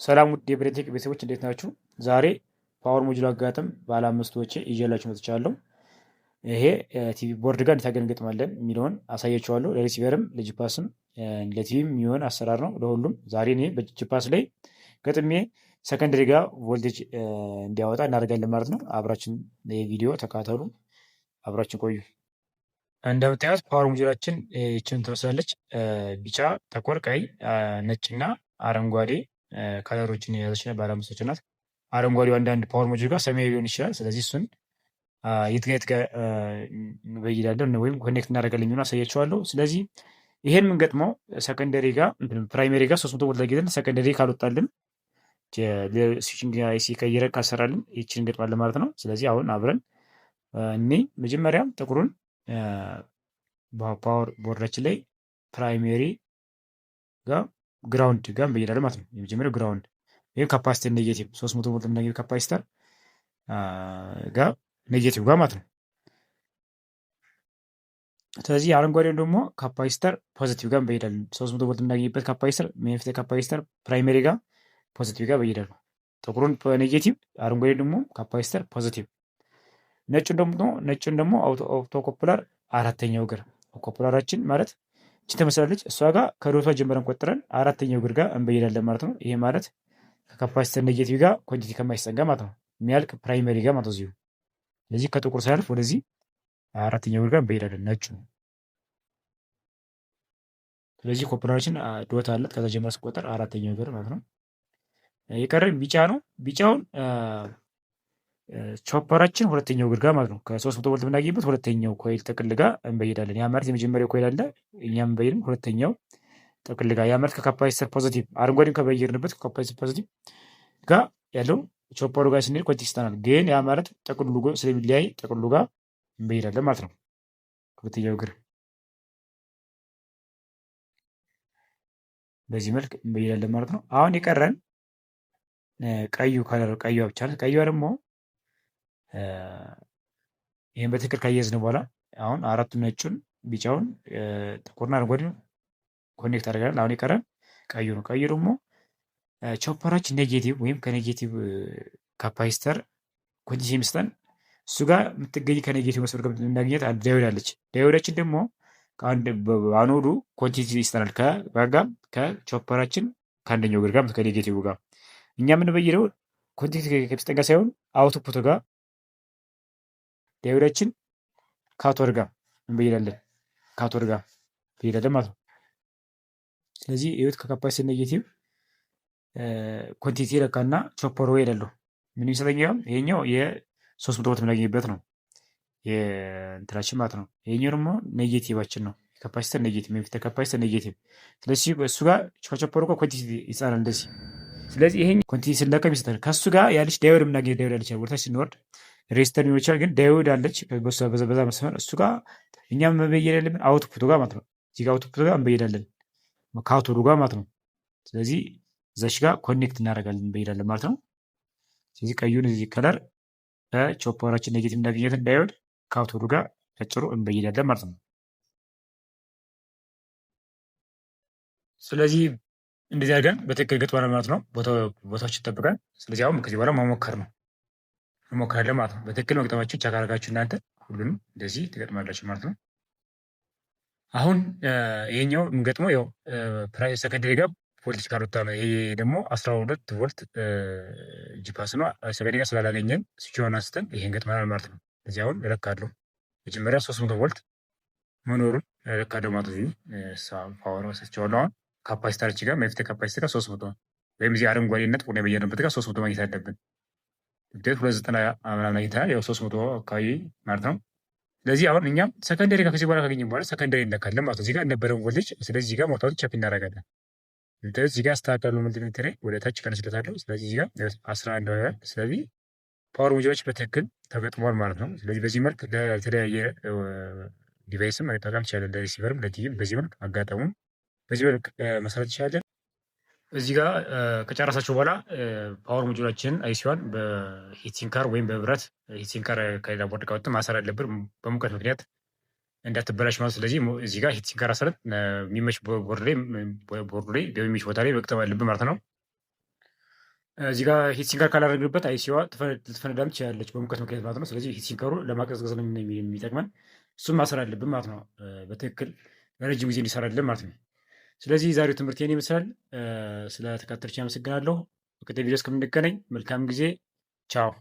ሰላም ውድ የብሬቴክ ቤተሰቦች እንዴት ናችሁ? ዛሬ ፓወር ሞጁል አጋጥም ባለ አምስት ወጪ ይዤላችሁ መጥቻለሁ። ይሄ ቲቪ ቦርድ ጋር እንዴት አድርገን እንገጥማለን የሚለውን አሳያችኋለሁ። ለሪሲቨርም ለጂፓስም ለቲቪም የሚሆን አሰራር ነው ለሁሉም። ዛሬ እኔ በጂፓስ ላይ ገጥሜ ሰከንደሪ ጋር ቮልቴጅ እንዲያወጣ እናደርጋለን ማለት ነው። አብራችን የቪዲዮ ተካተሉ፣ አብራችን ቆዩ። እንደምታዩት ፓወር ሞጁላችን ይችን ትመስላለች። ቢጫ፣ ጥቁር፣ ቀይ፣ ነጭና አረንጓዴ ከለሮችን የያዘች ባለ አምስቶች ናት። አረንጓዴው አንዳንድ ፓወር ሞጁል ጋር ሰማያዊ ሊሆን ይችላል። ስለዚህ እሱን የት ጋር እንበይዳለን ወይም ኮኔክት እናደርጋለን የሚሆን አሳያቸዋለሁ። ስለዚህ ይሄን የምንገጥመው ሰከንደሪ ጋር ፕራይሜሪ ጋር 300 ቮልት ለጌተን ሰከንደሪ ካልወጣልን ስዊችንግ አይሲ ቀይረን ካሰራልን ይችን እንገጥማለን ማለት ነው። ስለዚህ አሁን አብረን እኔ መጀመሪያ ጥቁሩን ፓወር ቦርዳችን ላይ ፕራይሜሪ ጋር ግራውንድ ጋር እንበይዳለን ማለት ነው። የመጀመሪያው ግራውንድ ወይም ካፓሲተር ኔጌቲቭ 300 ቮልት ኔጌቲቭ ካፓሲተር ጋር ኔጌቲቭ ጋር ማለት ነው። ስለዚህ አረንጓዴውን ደግሞ ካፓሲተር ፖዚቲቭ ጋር እንበይዳለን። 300 ቮልት የምናገኝበት ካፓሲተር ሜንፊት ካፓሲተር ፕራይሜሪ ጋር ፖዚቲቭ ጋር እንበይዳለን። ጥቁሩን ኔጌቲቭ፣ አረንጓዴ ደግሞ ካፓሲተር ፖዚቲቭ። ነጩን ደግሞ አውቶ ኮፕለር አራተኛው እግር ኮፕለራችን ማለት እቺ ትመስላለች። እሷ ጋር ከዶቷ ጀምረን ቆጥረን አራተኛው እግር ጋር እንበይዳለን ማለት ነው። ይሄ ማለት ከካፓሲተር ኔጌቲቭ ጋር ኳንቲቲ ከማይሰጠን ጋር ማለት ነው የሚያልቅ ፕራይመሪ ጋር ማለት ነው እዚሁ። ስለዚህ ከጥቁር ሳያልፍ ወደዚህ አራተኛው እግር ጋር እንበይዳለን ነጩ። ስለዚህ ኮፕለራችን ዶት አለት ከዛ ጀምረን ስቆጠር አራተኛው እግር ማለት ነው። የቀረን ቢጫ ነው። ቢጫውን ቾፐራችን ሁለተኛው እግር ጋር ማለት ነው ከ300 ቮልት የምናገኝበት ሁለተኛው ኮይል ጥቅል ጋር እንበይዳለን። ያ ማለት የመጀመሪያው ኮይል አለ እኛም እንበይድም ሁለተኛው ጥቅል ጋር ያ ማለት ከካፓሲተር ፖዚቲቭ አረንጓዴን ከበየርንበት ከካፓሲተር ፖዚቲቭ ጋር ያለው ቾፐሩ ጋር ስንሄድ ኮንቲቲ ይስተናል። ግን ያ ማለት ጥቅሉ ስለሚለያይ ጥቅሉ ጋር እንበይዳለን ማለት ነው ሁለተኛው እግር በዚህ መልክ እንበይዳለን ማለት ነው። አሁን የቀረን ቀዩ ከለር ቀዩዋ ብቻ ናት። ቀዩዋ ደግሞ ይህን በትክክል ካያዝን በኋላ አሁን አራቱ ነጩን፣ ቢጫውን፣ ጥቁርና አረንጓዴ ኮኔክት አድርገናል። አሁን የቀረን ቀዩ ነው። ቀዩ ደግሞ ቾፐራችን ኔጌቲቭ ወይም ከኔጌቲቭ ካፓሲተር ኮንቲቲ የሚሰጠን እሱ ጋር የምትገኝ ከኔጌቲቭ መስመር ጋር የምናገኘት አንድ ዳዮድ አለች። ዳዮዳችን ደግሞ አኖዱ ኮንቲቲ ይሰጠናል ከጋም ከቾፐራችን ከአንደኛው እግር ጋር ከኔጌቲቭ ጋር እኛ የምንበይደው ኮንቲቲ ከሚሰጠን ጋር ሳይሆን አውትፑት ጋር ዳዮዳችን ካቶድ ጋር እንበይዳለን። ካቶድ ጋር እንበይዳለን ማለት ነው። ስለዚህ ይኸውት ከካፓሲተር ኔጌቲቭ ኮንቲቲ ለካና ቾፐሩ ይሄዳሉ። ምን ይሰጠኛል? ይሄኛው የ300 ቮልት የምናገኝበት ነው የእንትናችን ማለት ነው። ይሄኛው ደግሞ ኔጌቲቫችን ነው ካፓሲተር ኔጌቲቭ ሜንፊት ካፓሲተር ኔጌቲቭ። ስለዚህ እሱ ጋር ከቾፐሩ ጋር ኮንቲቲ ይጻናል እንደዚህ። ስለዚህ ይሄኛው ኮንቲቲ ስለከም ይሰጣል። ከሱ ጋር ያለች ዳዮድ የምናገኝ ዳዮድ አለች። ወርታች ስንወርድ ሬዚስተር ሊሆን ይችላል፣ ግን ዳዮድ አለች በዛ መስመር እሱ ጋር እኛም መበየድ ያለብን አውትፑቱ ጋር ማለት ነው። እዚህ ጋር አውትፑቱ ጋር እንበይዳለን ካቶዱ ጋር ማለት ነው። ስለዚህ እዛች ጋር ኮኔክት እናደርጋለን እንበይዳለን ማለት ነው። ስለዚህ ቀዩን እዚህ ከለር በቾፐራችን ኔጌቲቭ እንዳገኘትን ዳዮድ ካቶዱ ጋር አጭሩ እንበይዳለን ማለት ነው። ስለዚህ እንደዚህ አድርገን በትክክል ገጥመናል ማለት ነው። ቦታዎች ይጠብቃል። ስለዚህ አሁን ከዚህ በኋላ መሞከር ነው እንሞክራለን ማለት ነው። በትክክል መግጠማችሁ ቻክ አድርጋችሁ እናንተ ሁሉንም እንደዚህ ትገጥማላችሁ ማለት ነው። አሁን ይሄኛው የምንገጥመው ያው ሰከንደሪ ጋር ቮልቴጅ ካልወጣ ነው። ይሄ ደግሞ 12 ቮልት ጂፓስ ነው። ሰከንደሪ ጋር ስላላገኘን ስዊችውን አንስተን ይሄን ገጥመናል ማለት ነው። እዚህ አሁን እለካለሁ። መጀመሪያ 300 ቮልት መኖሩን እለካለሁ ማለት ነው። ፓወር ወሰቻለሁ። አሁን ካፓሲተራችን ጋር ሜንፊት ካፓሲተር ጋር 300 ወይም እዚህ አረንጓዴነት ቁና በየነበት ጋር 300 ማግኘት አለብን። ውጤት 290 ምናምን አግኝተናል። ያው 300 አካባቢ ማለት ነው። ስለዚህ አሁን እኛም ሰከንደሪ ጋር ከዚህ በኋላ ካገኘን በኋላ ሰከንደሪ እንለካለን ማለት ነው። እዚህ ጋር ነበረውን ቮልቴጅ ስለዚህ እዚህ ጋር ሞታውን ቸፕ እናደርጋለን። እዚህ ጋር አስተካከሉ መልቲሜትር ወደ ታች ቀንስለታለሁ። ስለዚህ እዚህ ጋር 11 ይሆናል። ስለዚህ ፓወር ሞጁሎች በትክክል ተገጥሟል ማለት ነው። ስለዚህ በዚህ መልክ ለተለያየ ዲቫይስም መጠቀም ትችላለን። ለሪሲቨርም ለቲቪም በዚህ መልክ አጋጠሙን በዚህ መልክ መስራት ይችላለን። እዚህ ጋር ከጨረሳችሁ በኋላ ፓወር ሞጁላችንን አይሲዋን በሂትሲንከር ወይም በብረት ሂትሲንከር ከሌላ ቦርድ ጋር ወጥተን ማሰር አለብን በሙቀት ምክንያት እንዳትበላሽ ማለት። ስለዚህ እዚህ ጋር ሂትሲንከር አሰረት የሚመች ቦርዱ ላይ በሚመች ቦታ ላይ መግጠም አለብን ማለት ነው። እዚህ ጋር ሂት ሲንከር ካላደረግንበት አይሲዋ ልትፈነዳም ትችላለች በሙቀት ምክንያት ማለት ነው። ስለዚህ ሂት ሲንከሩ ለማቀዝቀዝ ነው የሚጠቅመን። እሱም ማሰር አለብን ማለት ነው። በትክክል ለረጅም ጊዜ እንዲሰራልን ማለት ነው። ስለዚህ ዛሬው ትምህርት ይህን ይመስላል። ስለተከታተላችሁ አመሰግናለሁ። በቀጣይ ቪዲዮ እስከምንገናኝ መልካም ጊዜ። ቻው